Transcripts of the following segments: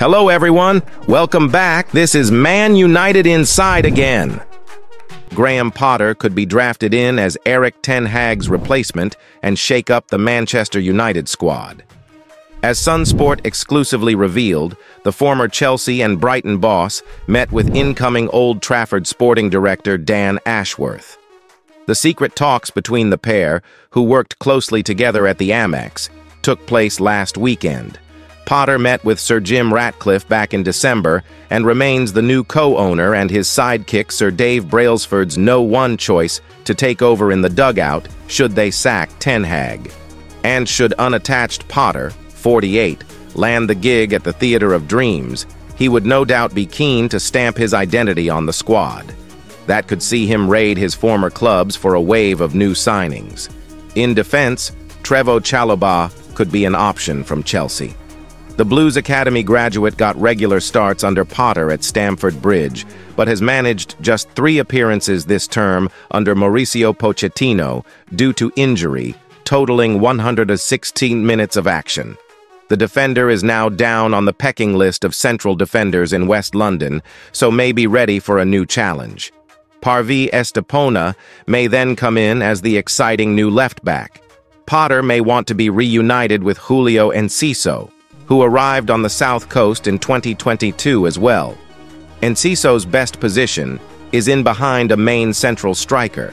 Hello everyone, welcome back. This is Man United Inside again. Graham Potter could be drafted in as Erik ten Hag's replacement and shake up the Manchester United squad. As Sunsport exclusively revealed, the former Chelsea and Brighton boss met with incoming Old Trafford sporting director Dan Ashworth. The secret talks between the pair, who worked closely together at the Amex, took place last weekend. Potter met with Sir Jim Ratcliffe back in December and remains the new co-owner and his sidekick Sir Dave Brailsford's no-one choice to take over in the dugout should they sack Ten Hag. And should unattached Potter, 48, land the gig at the Theatre of Dreams, he would no doubt be keen to stamp his identity on the squad. That could see him raid his former clubs for a wave of new signings. In defense, Trevoh Chalobah could be an option from Chelsea. The Blues Academy graduate got regular starts under Potter at Stamford Bridge, but has managed just 3 appearances this term under Mauricio Pochettino due to injury, totaling 116 minutes of action. The defender is now down on the pecking list of central defenders in West London, so may be ready for a new challenge. Parvi Estepona may then come in as the exciting new left-back. Potter may want to be reunited with Julio Enciso, who arrived on the South Coast in 2022 as well. Enciso's best position is in behind a main central striker.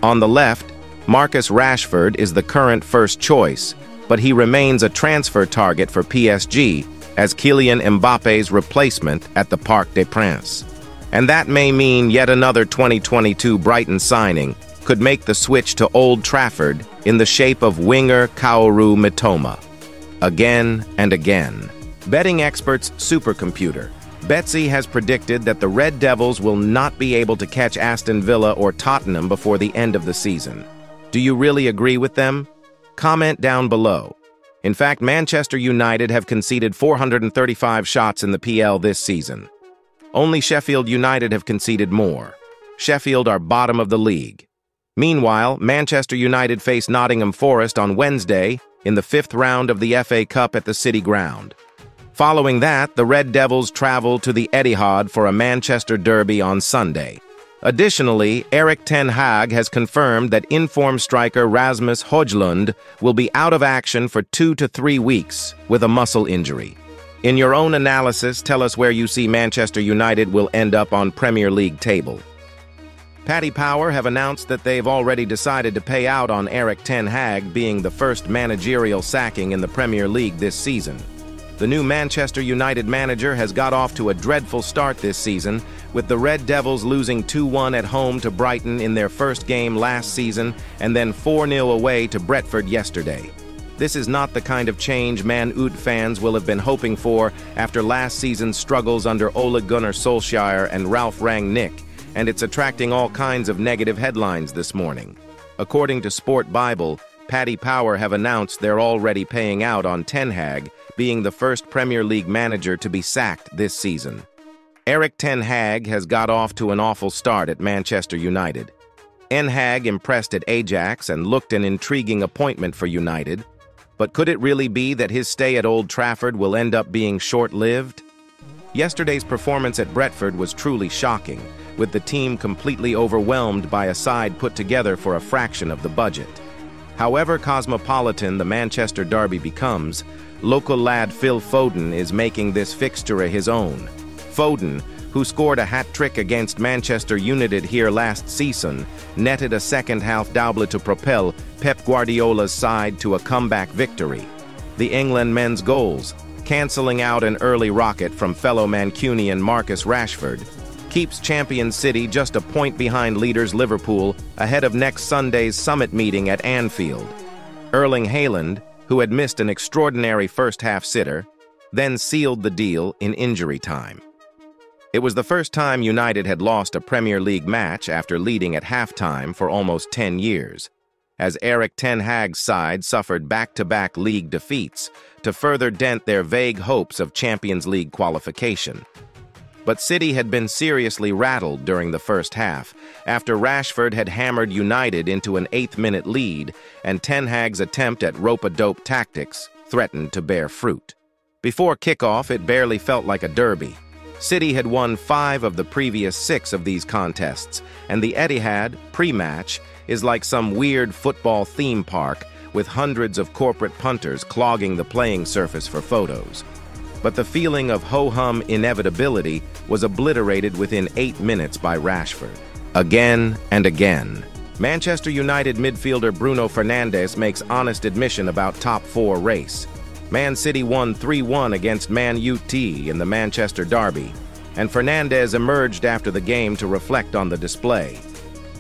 On the left, Marcus Rashford is the current first choice, but he remains a transfer target for PSG as Kylian Mbappe's replacement at the Parc des Princes. And that may mean yet another 2022 Brighton signing could make the switch to Old Trafford in the shape of winger Kaoru Mitoma. Again and again. Betting experts' supercomputer, Betsy, has predicted that the Red Devils will not be able to catch Aston Villa or Tottenham before the end of the season. Do you really agree with them? Comment down below. In fact, Manchester United have conceded 435 shots in the PL this season. Only Sheffield United have conceded more. Sheffield are bottom of the league. Meanwhile, Manchester United face Nottingham Forest on Wednesday in the 5th round of the FA Cup at the City Ground. Following that, the Red Devils travel to the Etihad for a Manchester derby on Sunday. Additionally, Erik ten Hag has confirmed that informed striker Rasmus Højlund will be out of action for 2 to 3 weeks with a muscle injury. In your own analysis, tell us where you see Manchester United will end up on Premier League table. Paddy Power have announced that they've already decided to pay out on Erik ten Hag being the first managerial sacking in the Premier League this season. The new Manchester United manager has got off to a dreadful start this season, with the Red Devils losing 2-1 at home to Brighton in their first game last season and then 4-0 away to Brentford yesterday. This is not the kind of change Man Ut fans will have been hoping for after last season's struggles under Ole Gunnar Solskjaer and Ralf Rangnick, and it's attracting all kinds of negative headlines this morning. According to Sport Bible, Paddy Power have announced they're already paying out on Ten Hag, being the first Premier League manager to be sacked this season. Erik ten Hag has got off to an awful start at Manchester United. Ten Hag impressed at Ajax and looked an intriguing appointment for United, but could it really be that his stay at Old Trafford will end up being short-lived? Yesterday's performance at Brentford was truly shocking, with the team completely overwhelmed by a side put together for a fraction of the budget. However cosmopolitan the Manchester derby becomes, local lad Phil Foden is making this fixture his own. Foden, who scored a hat-trick against Manchester United here last season, netted a second-half double to propel Pep Guardiola's side to a comeback victory. The England men's goals, cancelling out an early rocket from fellow Mancunian Marcus Rashford, keeps champion City just a point behind leaders Liverpool ahead of next Sunday's summit meeting at Anfield. Erling Haaland, who had missed an extraordinary first-half sitter, then sealed the deal in injury time. It was the first time United had lost a Premier League match after leading at halftime for almost 10 years, as Erik ten Hag's side suffered back-to-back league defeats to further dent their vague hopes of Champions League qualification. But City had been seriously rattled during the first half, after Rashford had hammered United into an 8th-minute lead, and Ten Hag's attempt at rope-a-dope tactics threatened to bear fruit. Before kickoff, it barely felt like a derby. City had won 5 of the previous 6 of these contests, and the Etihad, pre-match, is like some weird football theme park with hundreds of corporate punters clogging the playing surface for photos. But the feeling of ho-hum inevitability was obliterated within 8 minutes by Rashford. Again and again, Manchester United midfielder Bruno Fernandes makes honest admission about top 4 race. Man City won 3-1 against Man Utd in the Manchester derby, and Fernandes emerged after the game to reflect on the display.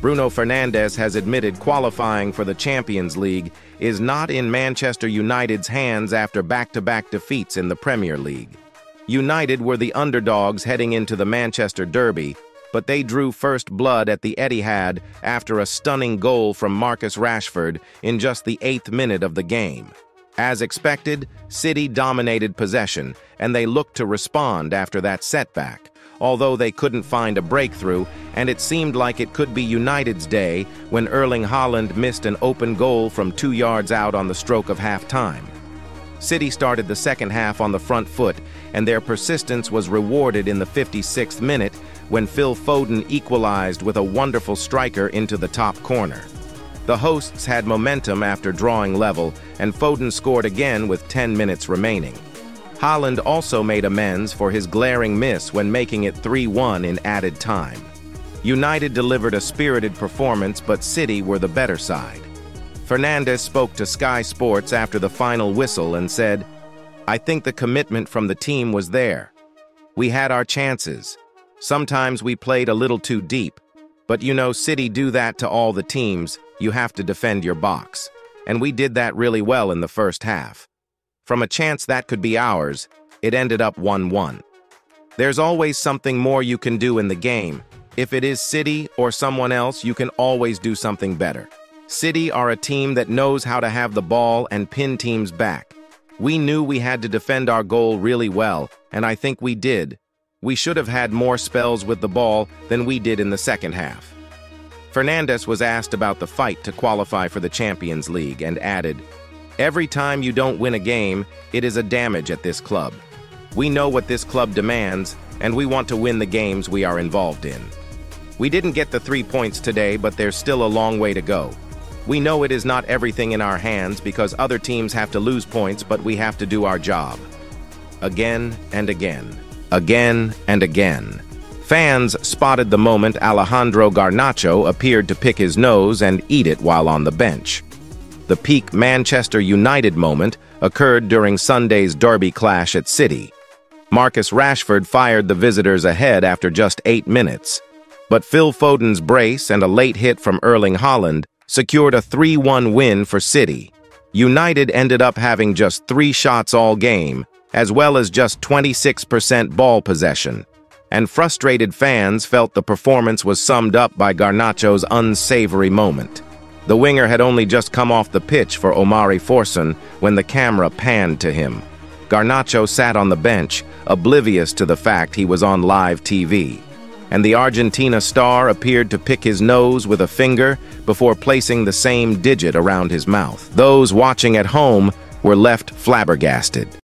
Bruno Fernandes has admitted qualifying for the Champions League is not in Manchester United's hands after back-to-back defeats in the Premier League. United were the underdogs heading into the Manchester derby, but they drew first blood at the Etihad after a stunning goal from Marcus Rashford in just the 8th minute of the game. As expected, City dominated possession, and they looked to respond after that setback, although they couldn't find a breakthrough, and it seemed like it could be United's day when Erling Haaland missed an open goal from 2 yards out on the stroke of half-time. City started the second half on the front foot, and their persistence was rewarded in the 56th minute when Phil Foden equalized with a wonderful striker into the top corner. The hosts had momentum after drawing level, and Foden scored again with 10 minutes remaining. Haaland also made amends for his glaring miss when making it 3-1 in added time. United delivered a spirited performance, but City were the better side. Fernandes spoke to Sky Sports after the final whistle and said, "I think the commitment from the team was there. We had our chances. Sometimes we played a little too deep, but you know City do that to all the teams. You have to defend your box. And we did that really well in the first half. From a chance that could be ours, it ended up 1-1. There's always something more you can do in the game. If it is City or someone else, you can always do something better. City are a team that knows how to have the ball and pin teams back. We knew we had to defend our goal really well, and I think we did. We should have had more spells with the ball than we did in the second half." Fernandes was asked about the fight to qualify for the Champions League and added, "Every time you don't win a game, it is a damage at this club. We know what this club demands, and we want to win the games we are involved in. We didn't get the 3 points today, but there's still a long way to go. We know it is not everything in our hands because other teams have to lose points, but we have to do our job." Again and again. Again and again. Fans spotted the moment Alejandro Garnacho appeared to pick his nose and eat it while on the bench. The peak Manchester United moment occurred during Sunday's derby clash at City. Marcus Rashford fired the visitors ahead after just 8 minutes. But Phil Foden's brace and a late hit from Erling Haaland secured a 3-1 win for City. United ended up having just 3 shots all game, as well as just 26% ball possession. And frustrated fans felt the performance was summed up by Garnacho's unsavory moment. The winger had only just come off the pitch for Omari Forson when the camera panned to him. Garnacho sat on the bench, oblivious to the fact he was on live TV. And the Argentina star appeared to pick his nose with a finger before placing the same digit around his mouth. Those watching at home were left flabbergasted.